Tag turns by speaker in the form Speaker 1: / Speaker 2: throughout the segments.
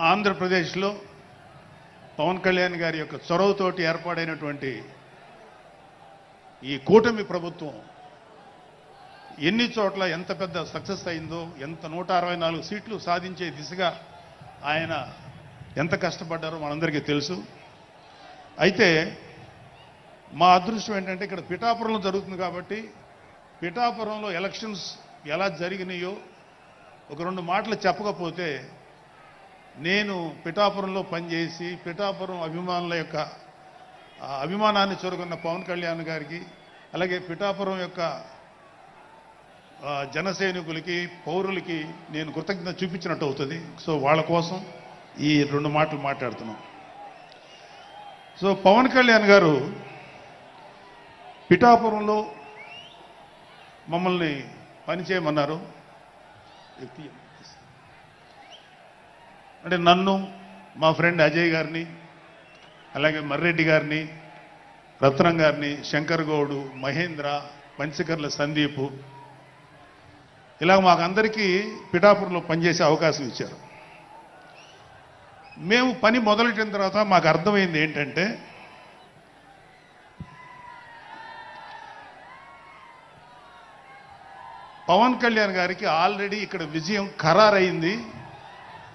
Speaker 1: ఆంధ్రప్రదేశ్లో పవన్ కళ్యాణ్ గారి యొక్క చొరవతోటి ఏర్పాడైనటువంటి ఈ కూటమి ప్రభుత్వం ఎన్ని చోట్ల ఎంత పెద్ద సక్సెస్ అయిందో, ఎంత 164 సీట్లు సాధించే దిశగా ఆయన ఎంత కష్టపడ్డారో మనందరికీ తెలుసు. అయితే మా అదృష్టం ఏంటంటే ఇక్కడ పిఠాపురంలో జరుగుతుంది కాబట్టి పిఠాపురంలో ఎలక్షన్స్ ఎలా జరిగినాయో ఒక 2 మాటలు చెప్పకపోతే, నేను పిఠాపురంలో పనిచేసి పిఠాపురం అభిమానుల యొక్క అభిమానాన్ని చూరగొన్న పవన్ కళ్యాణ్ గారికి, అలాగే పిఠాపురం యొక్క జనసైనికులకి, పౌరులకి నేను కృతజ్ఞత చూపించినట్టు అవుతుంది. సో వాళ్ళ కోసం ఈ 2 మాటలు మాట్లాడుతున్నాం. సో పవన్ కళ్యాణ్ గారు పిఠాపురంలో మమ్మల్ని పనిచేయమన్నారు. అంటే నన్ను, మా ఫ్రెండ్ అజయ్ గారిని, అలాగే మర్రెడ్డి గారిని, రత్నం గారిని, శంకర్ గౌడు, మహేంద్ర, పంచకర్ల సందీపు, ఇలా మాకందరికీ పిఠాపురంలో పనిచేసే అవకాశం ఇచ్చారు. మేము పని మొదలెట్టిన తర్వాత మాకు అర్థమైంది ఏంటంటే, పవన్ కళ్యాణ్ గారికి ఆల్రెడీ ఇక్కడ విజయం ఖరారైంది.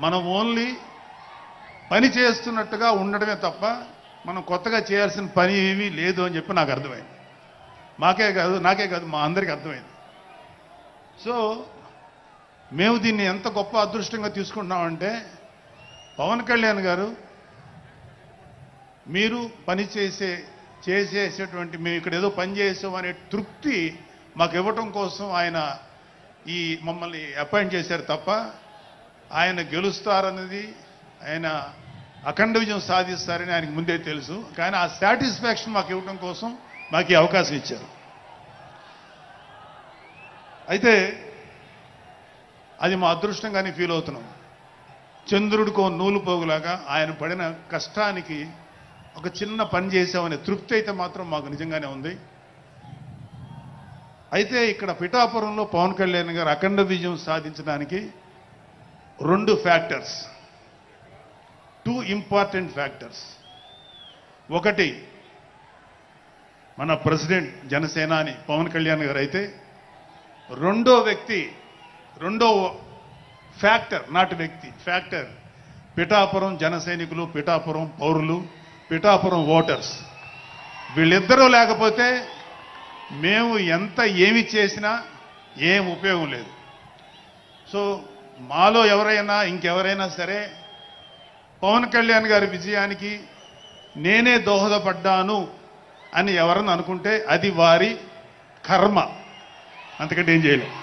Speaker 1: మనం ఓన్లీ పని చేస్తున్నట్టుగా ఉండడమే తప్ప మనం కొత్తగా చేయాల్సిన పని ఏమీ లేదు అని చెప్పి నాకు అర్థమైంది. నాకే కాదు మా అందరికీ అర్థమైంది. సో మేము దీన్ని ఎంత గొప్ప అదృష్టంగా తీసుకుంటున్నామంటే, పవన్ కళ్యాణ్ గారు మీరు పని చేసేటువంటి మేము ఇక్కడ ఏదో పని చేసాం అనే తృప్తి మాకు ఇవ్వటం కోసం ఆయన ఈ మమ్మల్ని అపాయింట్ చేశారు తప్ప ఆయన గెలుస్తారన్నది, ఆయన అఖండ విజయం సాధిస్తారని ఆయనకు ముందే తెలుసు. కానీ ఆ సాటిస్ఫాక్షన్ మాకు ఇవ్వటం కోసం మాకు ఈ అవకాశం ఇచ్చారు. అయితే అది మా అదృష్టంగానే ఫీల్ అవుతున్నాం. చంద్రుడికో నూలు పోగులాగా ఆయన పడిన కష్టానికి ఒక చిన్న పని చేసామనే తృప్తి అయితే మాత్రం మాకు నిజంగానే ఉంది. అయితే ఇక్కడ పిఠాపురంలో పవన్ కళ్యాణ్ గారు అఖండ విజయం సాధించడానికి 2 ఫ్యాక్టర్స్, 2 ఇంపార్టెంట్ ఫ్యాక్టర్స్. ఒకటి మన ప్రెసిడెంట్ జనసేనాని పవన్ కళ్యాణ్ గారు అయితే, రెండో ఫ్యాక్టర్, నాట్ వ్యక్తి, ఫ్యాక్టర్ పిఠాపురం జన సైనికులు, పిఠాపురం పౌరులు, పిఠాపురం ఓటర్స్. వీళ్ళిద్దరూ లేకపోతే మేము ఎంత ఏమి చేసినా ఏం ఉపయోగం లేదు. సో మాలో ఎవరైనా ఇంకెవరైనా సరే పవన్ కళ్యాణ్ గారి విజయానికి నేనే దోహదపడ్డాను అని ఎవరన్నా అనుకుంటే అది వారి కర్మ, అంతకంటే ఏం చేయలేం.